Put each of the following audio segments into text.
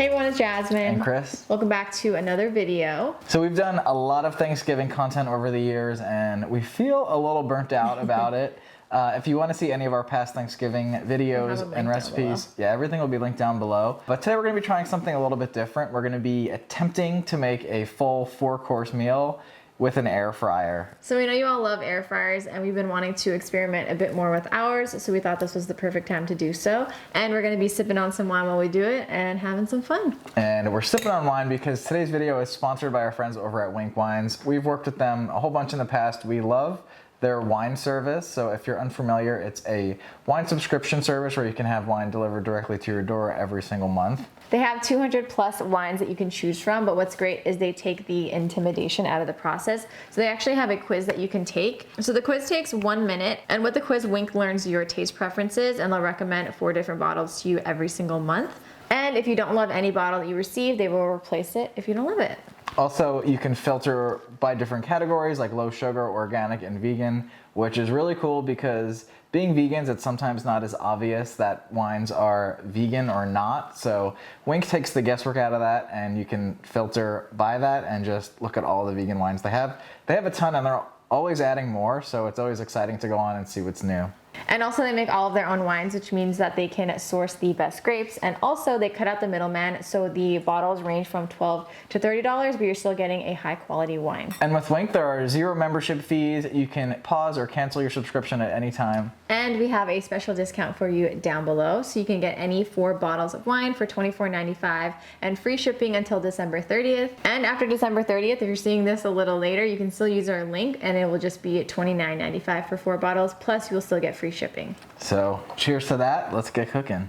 Hey everyone, it's Jasmine. And Chris. Welcome back to another video. So we've done a lot of Thanksgiving content over the years and we feel a little burnt out about it. If you want to see any of our past Thanksgiving videos and recipes, everything will be linked down below. But today we're going to be trying something a little bit different. We're going to be attempting to make a full 4-course meal with an air fryer. So we know you all love air fryers and we've been wanting to experiment a bit more with ours, so we thought this was the perfect time to do so. And we're gonna be sipping on some wine while we do it and having some fun. And we're sipping on wine because today's video is sponsored by our friends over at Winc Wines. We've worked with them a whole bunch in the past. We love their wine service. So if you're unfamiliar, it's a wine subscription service where you can have wine delivered directly to your door every single month. They have 200 plus wines that you can choose from, but what's great is they take the intimidation out of the process. So they actually have a quiz that you can take. So the quiz takes 1 minute, and with the quiz, Winc learns your taste preferences and they'll recommend 4 different bottles to you every single month. And if you don't love any bottle that you receive, they will replace it if you don't love it. Also, you can filter by different categories like low sugar, organic, and vegan, which is really cool because being vegans, it's sometimes not as obvious that wines are vegan or not. So Winc takes the guesswork out of that and you can filter by that and just look at all the vegan wines they have. They have a ton and they're always adding more, so it's always exciting to go on and see what's new. And also they make all of their own wines, which means that they can source the best grapes. And also they cut out the middleman, so the bottles range from $12 to $30, but you're still getting a high quality wine. And with Winc, there are 0 membership fees. You can pause or cancel your subscription at any time. And we have a special discount for you down below. So you can get any 4 bottles of wine for $24.95 and free shipping until December 30th. And after December 30th, if you're seeing this a little later, you can still use our link and it will just be $29.95 for 4 bottles. Plus you'll still get free shipping. So cheers to that. Let's get cooking.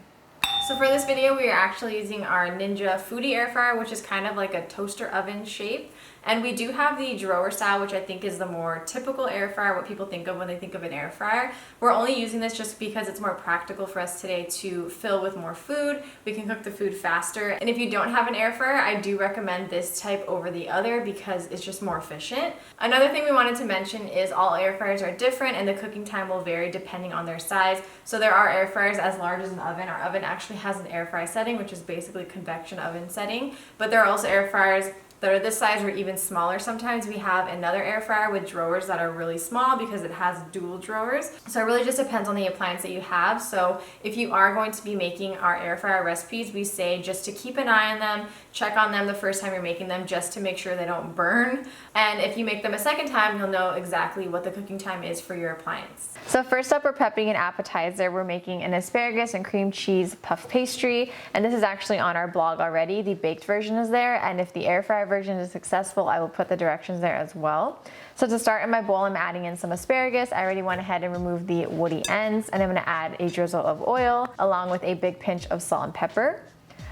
So for this video, we are actually using our Ninja Foodie air fryer, which is kind of like a toaster oven shape. And we do have the drawer style, which I think is the more typical air fryer, what people think of when they think of an air fryer. We're only using this just because it's more practical for us today to fill with more food. We can cook the food faster. And if you don't have an air fryer, I do recommend this type over the other because it's just more efficient. Another thing we wanted to mention is all air fryers are different and the cooking time will vary depending on their size. So there are air fryers as large as an oven. Our oven actually has an air fry setting, which is basically convection oven setting. But there are also air fryers that are this size or even smaller. Sometimes we have another air fryer with drawers that are really small because it has dual drawers. So it really just depends on the appliance that you have. So if you are going to be making our air fryer recipes, we say just to keep an eye on them, check on them the first time you're making them just to make sure they don't burn. And if you make them a second time, you'll know exactly what the cooking time is for your appliance. So first up, we're prepping an appetizer. We're making an asparagus and cream cheese puff pastry. And this is actually on our blog already. The baked version is there. And if the air fryer version is successful, I will put the directions there as well. So to start in my bowl, I'm adding in some asparagus. I already went ahead and removed the woody ends, and I'm gonna add a drizzle of oil along with a big pinch of salt and pepper.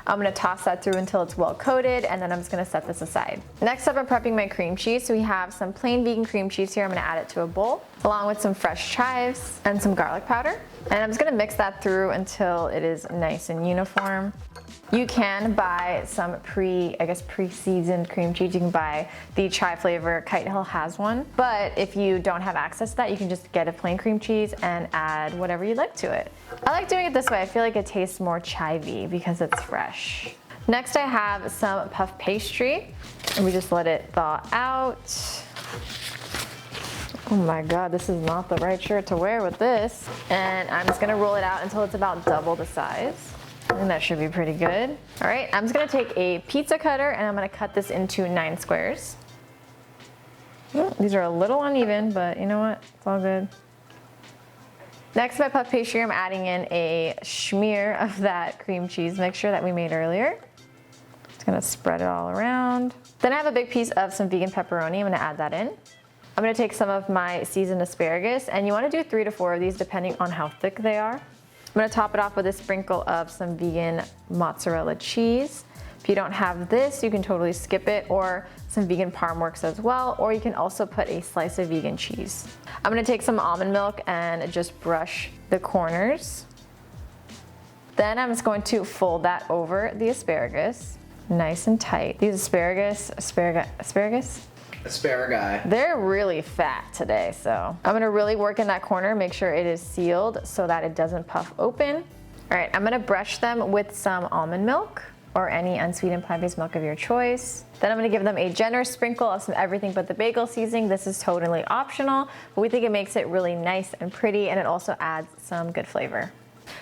I'm gonna toss that through until it's well coated, and then I'm just gonna set this aside. Next up, I'm prepping my cream cheese. So we have some plain vegan cream cheese here. I'm gonna add it to a bowl, along with some fresh chives and some garlic powder. And I'm just gonna mix that through until it is nice and uniform. You can buy some pre-seasoned cream cheese. You can buy the chive flavor. Kite Hill has one. But if you don't have access to that, you can just get a plain cream cheese and add whatever you like to it. I like doing it this way. I feel like it tastes more chivey because it's fresh. Next, I have some puff pastry. And we just let it thaw out. Oh my God, this is not the right shirt to wear with this. And I'm just gonna roll it out until it's about double the size. And that should be pretty good. All right, I'm just gonna take a pizza cutter and I'm gonna cut this into 9 squares. These are a little uneven, but you know what? It's all good. Next, my puff pastry, I'm adding in a smear of that cream cheese mixture that we made earlier. Just gonna spread it all around. Then I have a big piece of some vegan pepperoni. I'm gonna add that in. I'm gonna take some of my seasoned asparagus, and you wanna do 3 to 4 of these depending on how thick they are. I'm gonna top it off with a sprinkle of some vegan mozzarella cheese. If you don't have this, you can totally skip it, or some vegan parm works as well, or you can also put a slice of vegan cheese. I'm gonna take some almond milk and just brush the corners. Then I'm just going to fold that over the asparagus, nice and tight. These asparagus, they're really fat today, so I'm gonna really work in that corner, make sure it is sealed so that it doesn't puff open. All right, I'm gonna brush them with some almond milk. or any unsweetened plant-based milk of your choice. Then I'm gonna give them a generous sprinkle of some everything but the bagel seasoning. This is totally optional, but we think it makes it really nice and pretty, and it also adds some good flavor.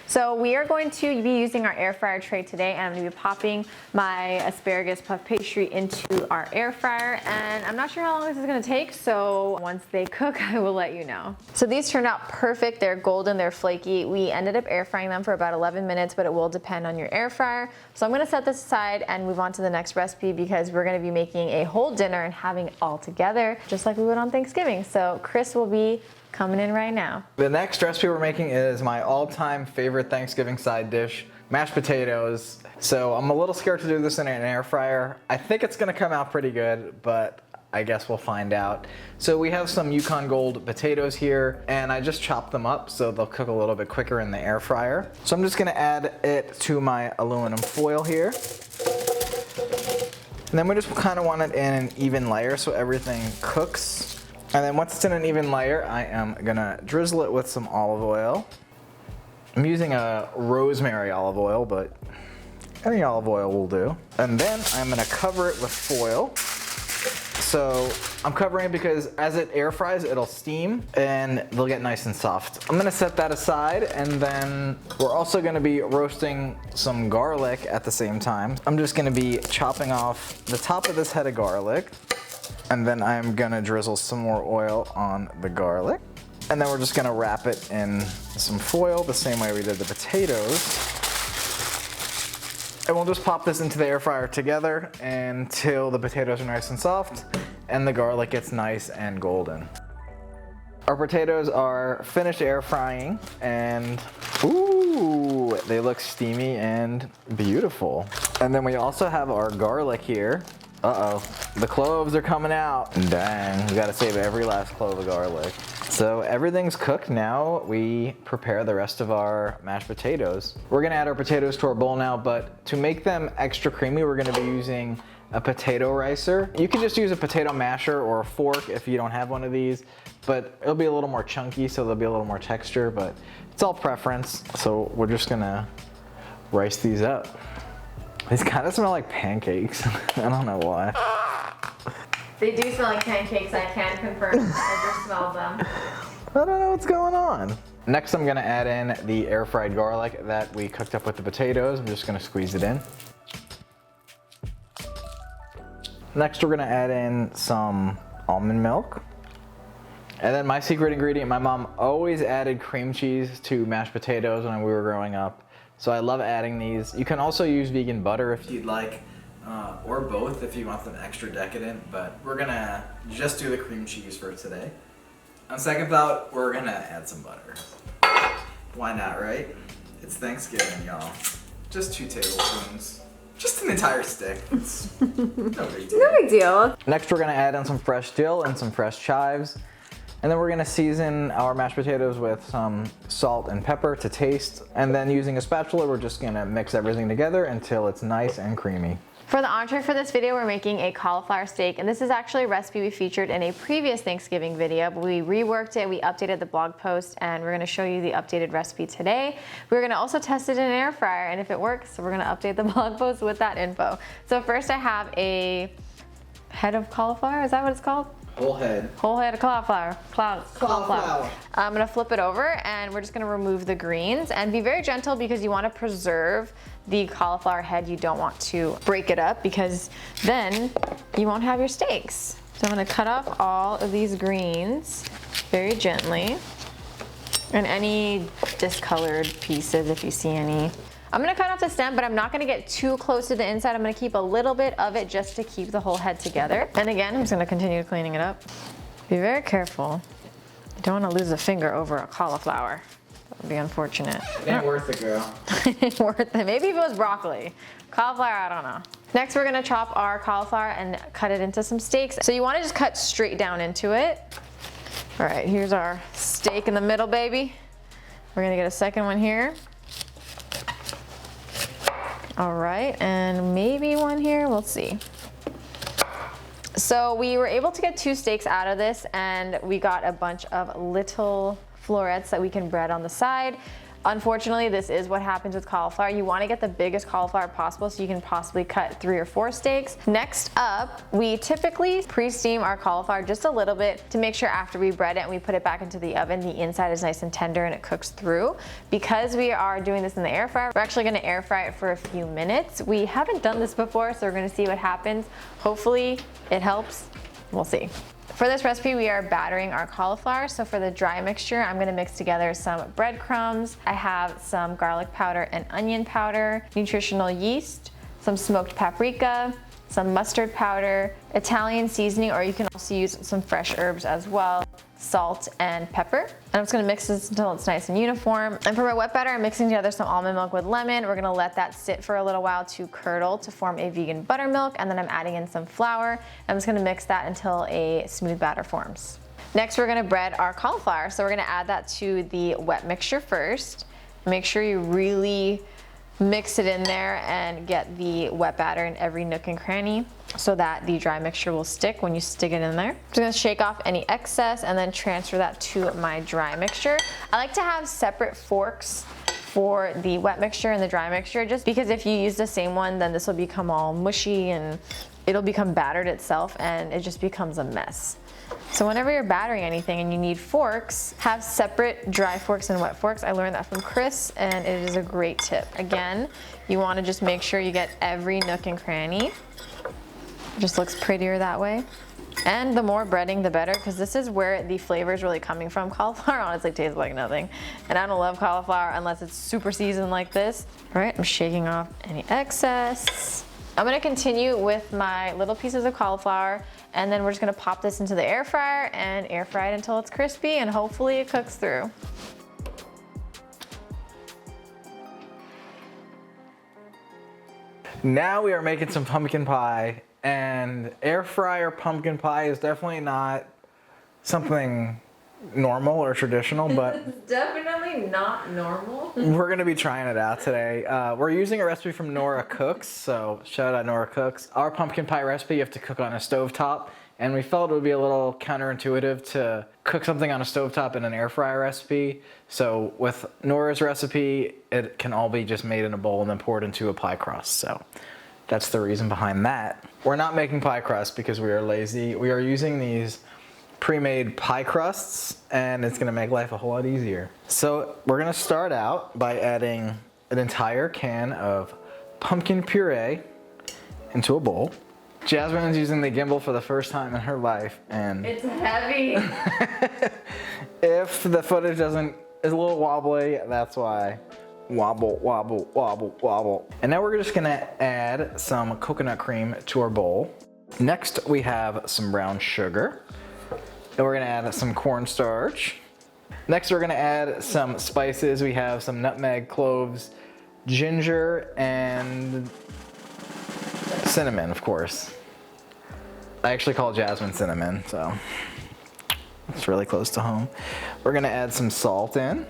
So we are going to be using our air fryer tray today, and I'm going to be popping my asparagus puff pastry into our air fryer, and I'm not sure how long this is going to take, so once they cook I will let you know. So these turned out perfect. They're golden, they're flaky. We ended up air frying them for about 11 minutes, but it will depend on your air fryer. So I'm going to set this aside and move on to the next recipe, because we're going to be making a whole dinner and having it all together just like we would on Thanksgiving. So Chris will be coming in right now. The next recipe we're making is my all-time favorite Thanksgiving side dish, mashed potatoes. So I'm a little scared to do this in an air fryer. I think it's gonna come out pretty good, but I guess we'll find out. So we have some Yukon Gold potatoes here, and I just chopped them up so they'll cook a little bit quicker in the air fryer. So I'm just gonna add it to my aluminum foil here. And then we just kind of want it in an even layer so everything cooks. And then once it's in an even layer, I am gonna drizzle it with some olive oil. I'm using a rosemary olive oil, but any olive oil will do. And then I'm gonna cover it with foil. So I'm covering it because as it air fries, it'll steam and they'll get nice and soft. I'm gonna set that aside, and then we're also gonna be roasting some garlic at the same time. I'm just gonna be chopping off the top of this head of garlic. And then I'm gonna drizzle some more oil on the garlic. And then we're just gonna wrap it in some foil the same way we did the potatoes. And we'll just pop this into the air fryer together until the potatoes are nice and soft and the garlic gets nice and golden. Our potatoes are finished air frying, and ooh, they look steamy and beautiful. And then we also have our garlic here. Uh-oh, the cloves are coming out. Dang, we gotta save every last clove of garlic. So everything's cooked now. We prepare the rest of our mashed potatoes. We're gonna add our potatoes to our bowl now, but to make them extra creamy, we're gonna be using a potato ricer. You can just use a potato masher or a fork if you don't have one of these, but it'll be a little more chunky, so there'll be a little more texture, but it's all preference. So we're just gonna rice these up. These kind of smell like pancakes. I don't know why. They do smell like pancakes, I can confirm. I just smelled them. I don't know what's going on. Next I'm gonna add in the air fried garlic that we cooked up with the potatoes. I'm just gonna squeeze it in. Next we're gonna add in some almond milk. And then my secret ingredient, my mom always added cream cheese to mashed potatoes when we were growing up. So I love adding these. You can also use vegan butter if you'd like, or both if you want them extra decadent, but we're gonna just do the cream cheese for today. On second thought, we're gonna add some butter. Why not, right? It's Thanksgiving, y'all. Just 2 tablespoons. Just an entire stick. It's no big deal. No big deal. Next we're gonna add in some fresh dill and some fresh chives. And then we're gonna season our mashed potatoes with some salt and pepper to taste. And then using a spatula, we're just gonna mix everything together until it's nice and creamy. For the entree for this video, we're making a cauliflower steak, and this is actually a recipe we featured in a previous Thanksgiving video, but we reworked it, we updated the blog post, and we're gonna show you the updated recipe today. We're gonna also test it in an air fryer, and if it works, we're gonna update the blog post with that info. So first I have a head of cauliflower, is that what it's called? Whole head. Whole head of cauliflower. Cauliflower. I'm gonna flip it over, and we're just gonna remove the greens, and be very gentle because you wanna preserve the cauliflower head. You don't want to break it up because then you won't have your steaks. So I'm gonna cut off all of these greens very gently, and any discolored pieces if you see any. I'm gonna cut off the stem, but I'm not gonna get too close to the inside. I'm gonna keep a little bit of it just to keep the whole head together. And again, I'm just gonna continue cleaning it up. Be very careful. You don't wanna lose a finger over a cauliflower. That would be unfortunate. It ain't worth it, girl. It ain't worth it. Maybe if it was broccoli. Cauliflower, I don't know. Next, we're gonna chop our cauliflower and cut it into some steaks. So you wanna just cut straight down into it. All right, here's our steak in the middle, baby. We're gonna get a second one here. All right, and maybe one here, we'll see. So we were able to get 2 steaks out of this, and we got a bunch of little florets that we can bread on the side. Unfortunately, this is what happens with cauliflower. You want to get the biggest cauliflower possible so you can possibly cut 3 or 4 steaks. Next up, we typically pre-steam our cauliflower just a little bit to make sure after we bread it and we put it back into the oven, the inside is nice and tender and it cooks through. Because we are doing this in the air fryer, we're actually going to air fry it for a few minutes. We haven't done this before, so we're going to see what happens. Hopefully it helps. We'll see. For this recipe, we are battering our cauliflower. So for the dry mixture, I'm gonna mix together some breadcrumbs. I have some garlic powder and onion powder, nutritional yeast, some smoked paprika, some mustard powder, Italian seasoning, or you can also use some fresh herbs as well, salt and pepper. And I'm just gonna mix this until it's nice and uniform. And for my wet batter, I'm mixing together some almond milk with lemon. We're gonna let that sit for a little while to curdle to form a vegan buttermilk, and then I'm adding in some flour. I'm just gonna mix that until a smooth batter forms. Next, we're gonna bread our cauliflower. So we're gonna add that to the wet mixture first. Make sure you really mix it in there and get the wet batter in every nook and cranny so that the dry mixture will stick when you stick it in there. I'm just gonna shake off any excess and then transfer that to my dry mixture. I like to have separate forks for the wet mixture and the dry mixture, just because if you use the same one, then this will become all mushy and it'll become battered itself and it just becomes a mess. So whenever you're battering anything and you need forks, have separate dry forks and wet forks. I learned that from Chris and it is a great tip. Again, you want to just make sure you get every nook and cranny. It just looks prettier that way. And the more breading, the better, because this is where the flavor is really coming from. Cauliflower honestly tastes like nothing. And I don't love cauliflower unless it's super seasoned like this. All right, I'm shaking off any excess. I'm gonna continue with my little pieces of cauliflower, and then we're just gonna pop this into the air fryer and air fry it until it's crispy, and hopefully it cooks through. Now we are making some pumpkin pie, and air fryer pumpkin pie is definitely not something normal or traditional, but It's definitely not normal. we're gonna be trying it out today. We're using a recipe from Nora Cooks, so shout out Nora Cooks. Our pumpkin pie recipe you have to cook on a stovetop, and we felt it would be a little counterintuitive to cook something on a stovetop in an air fryer recipe. So with Nora's recipe, it can all be just made in a bowl and then poured into a pie crust. So that's the reason behind that. We're not making pie crust because we are lazy. We are using these pre-made pie crusts, and it's gonna make life a whole lot easier. So we're gonna start out by adding an entire can of pumpkin puree into a bowl. Jasmine is using the gimbal for the first time in her life, and It's heavy. if the footage is a little wobbly, that's why. Wobble, wobble, wobble, wobble. And now we're just gonna add some coconut cream to our bowl. Next, we have some brown sugar. Then we're gonna add some cornstarch. Next, we're gonna add some spices. We have some nutmeg, cloves, ginger, and cinnamon, of course. I actually call Jasmine cinnamon, so it's really close to home. We're gonna add some salt in.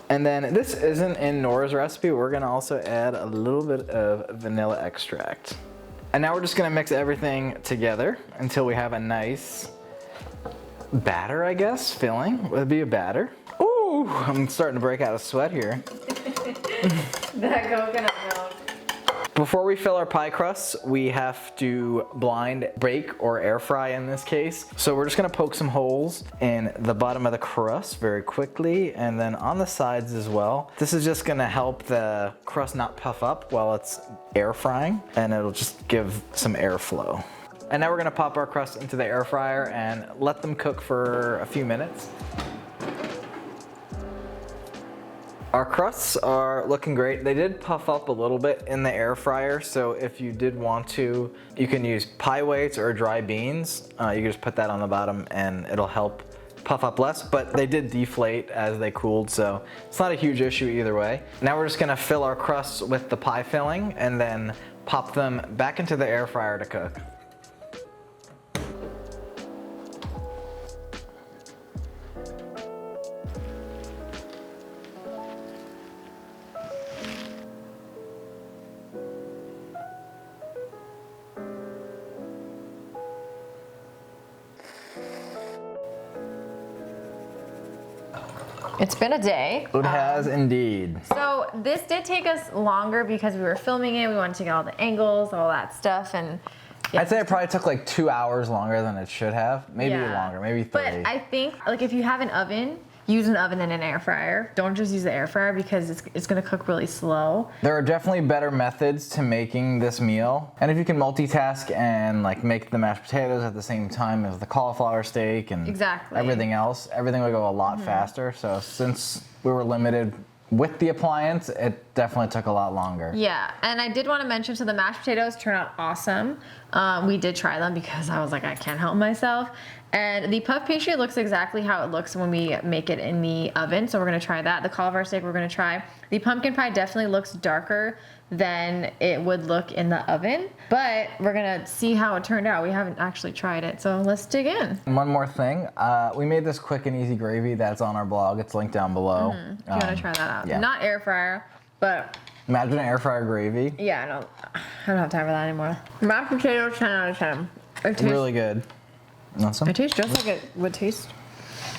And then this isn't in Nora's recipe. We're gonna also add a little bit of vanilla extract. And now we're just gonna mix everything together until we have a nice batter, I guess. Filling would be a batter. Ooh, I'm starting to break out a sweat here. That coconut milk. Before we fill our pie crusts, we have to blind bake or air fry in this case. So we're just gonna poke some holes in the bottom of the crust very quickly, and then on the sides as well. This is just gonna help the crust not puff up while it's air frying, and it'll just give some airflow. And now we're gonna pop our crust into the air fryer and let them cook for a few minutes. Our crusts are looking great. They did puff up a little bit in the air fryer, so if you did want to, you can use pie weights or dry beans. You can just put that on the bottom and it'll help puff up less, but they did deflate as they cooled, so it's not a huge issue either way. Now we're just gonna fill our crusts with the pie filling and then pop them back into the air fryer to cook. It's been a day. It has indeed. So this did take us longer because we were filming it. We wanted to get all the angles, all that stuff, and yeah. I'd say it probably took like 2 hours longer than it should have. Maybe longer, maybe 3. But I think like if you have an oven, use an oven and an air fryer. Don't just use the air fryer because it's gonna cook really slow. There are definitely better methods to making this meal. And if you can multitask and like make the mashed potatoes at the same time as the cauliflower steak and everything else, everything would go a lot faster. So since we were limited with the appliance, it definitely took a lot longer. Yeah, and I did want to mention, so the mashed potatoes turned out awesome. We did try them because I was like, I can't help myself. And the puff pastry looks exactly how it looks when we make it in the oven, so we're gonna try that. The cauliflower steak we're gonna try. The pumpkin pie definitely looks darker than it would look in the oven, but we're gonna see how it turned out. We haven't actually tried it, so let's dig in. And one more thing, we made this quick and easy gravy that's on our blog. It's linked down below. If you wanna try that out. Yeah. Not air fryer, but imagine an air fryer gravy. yeah, I don't have time for that anymore. Mashed potatoes, 10 out of 10. It tastes Really good. Awesome. It tastes just like it would taste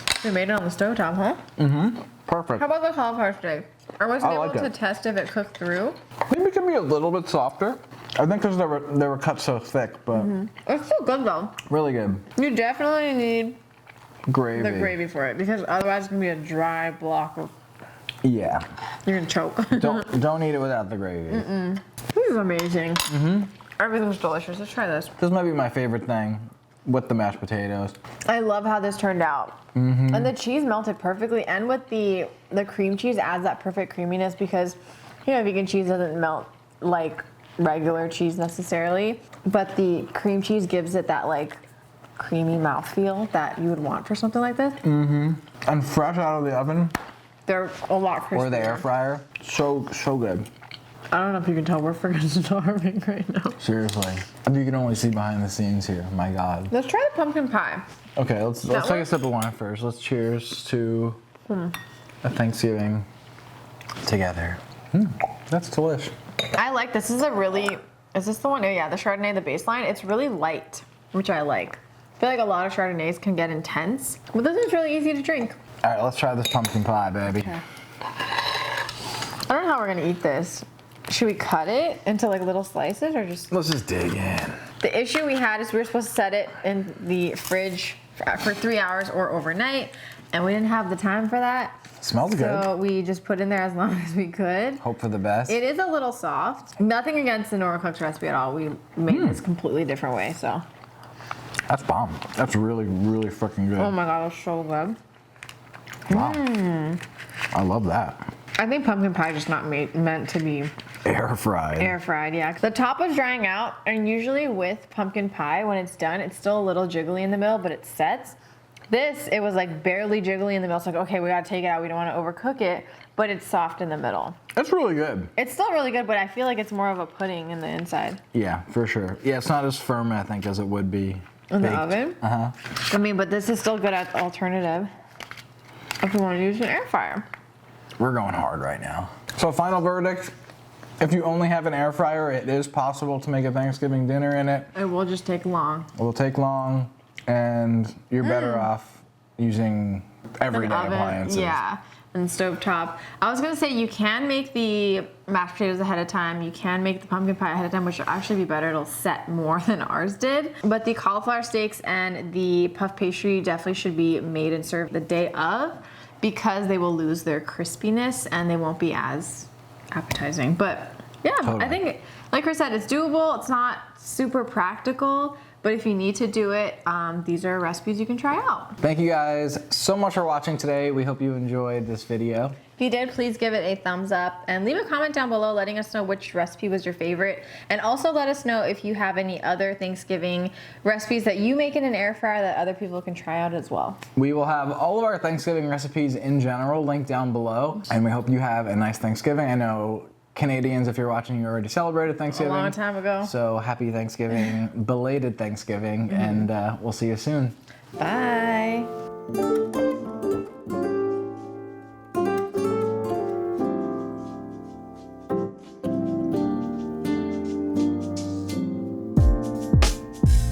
if we made it on the stovetop, huh? Mm-hmm. Perfect. How about the cauliflower steak? I wasn't able like to it. test if it cooked through. Maybe it can be a little bit softer. I think because they were cut so thick, but It's still good though. really good. You definitely need Gravy. the gravy for it because otherwise it's gonna be a dry block of. Yeah. You're gonna choke. Don't eat it without the gravy. This is amazing. Everything's delicious. Let's try this. This might be my favorite thing with the mashed potatoes. I love how this turned out. And the cheese melted perfectly, and with the cream cheese adds that perfect creaminess because vegan cheese doesn't melt like regular cheese necessarily, but the cream cheese gives it that like creamy mouthfeel that you would want for something like this. And fresh out of the oven They're a lot crispier. or the air fryer. So good. I don't know if you can tell we're freaking starving right now. Seriously. You can only see behind the scenes here. My God. Let's try the pumpkin pie. Okay, let's take a sip of wine first. Let's cheers to a Thanksgiving together. That's delish. I like this. Is this the one? Oh yeah, the Chardonnay, the baseline. It's really light, which I like. I feel like a lot of Chardonnays can get intense, but this is really easy to drink. All right, let's try this pumpkin pie, baby. Okay. I don't know how we're gonna eat this. Should we cut it into like little slices or just? Let's just dig in. The issue we had is we were supposed to set it in the fridge for 3 hours or overnight, and we didn't have the time for that. Smells good. So we just put in there as long as we could. Hope for the best. It is a little soft. Nothing against the Nora Cook's recipe at all. We made this completely different way, so. That's bomb. That's really, really freaking good. Oh my God, it's so good. Wow. I love that. I think pumpkin pie is just not meant to be Air fried. air fried, yeah. The top was drying out, and usually with pumpkin pie, when it's done, it's still a little jiggly in the middle, but it sets. This, it was like barely jiggly in the middle. It's like, okay, we gotta take it out. We don't wanna overcook it, but it's soft in the middle. That's really good. It's still really good, but I feel like it's more of a pudding in the inside. Yeah, for sure. Yeah, it's not as firm, I think, as it would be In baked. the oven? Uh-huh. I mean, but this is still good as alternative if you wanna use an air fryer. We're going hard right now. So final verdict, if you only have an air fryer, it is possible to make a Thanksgiving dinner in it. It will just take long. It will take long, and you're better off using everyday appliances. Yeah, and stovetop. I was gonna say you can make the mashed potatoes ahead of time. You can make the pumpkin pie ahead of time, which will actually be better. It'll set more than ours did. But the cauliflower steaks and the puff pastry definitely should be made and served the day of because they will lose their crispiness and they won't be as appetizing. But yeah, Totally. I think, like Chris said, it's doable. It's not super practical. But if you need to do it, these are recipes you can try out. Thank you guys so much for watching today. We hope you enjoyed this video. If you did, please give it a thumbs up and leave a comment down below letting us know which recipe was your favorite. And also let us know if you have any other Thanksgiving recipes that you make in an air fryer that other people can try out as well. We will have all of our Thanksgiving recipes in general linked down below. And we hope you have a nice Thanksgiving. I know Canadians, if you're watching, you already celebrated Thanksgiving. A long time ago. So happy Thanksgiving, belated Thanksgiving, and we'll see you soon. Bye.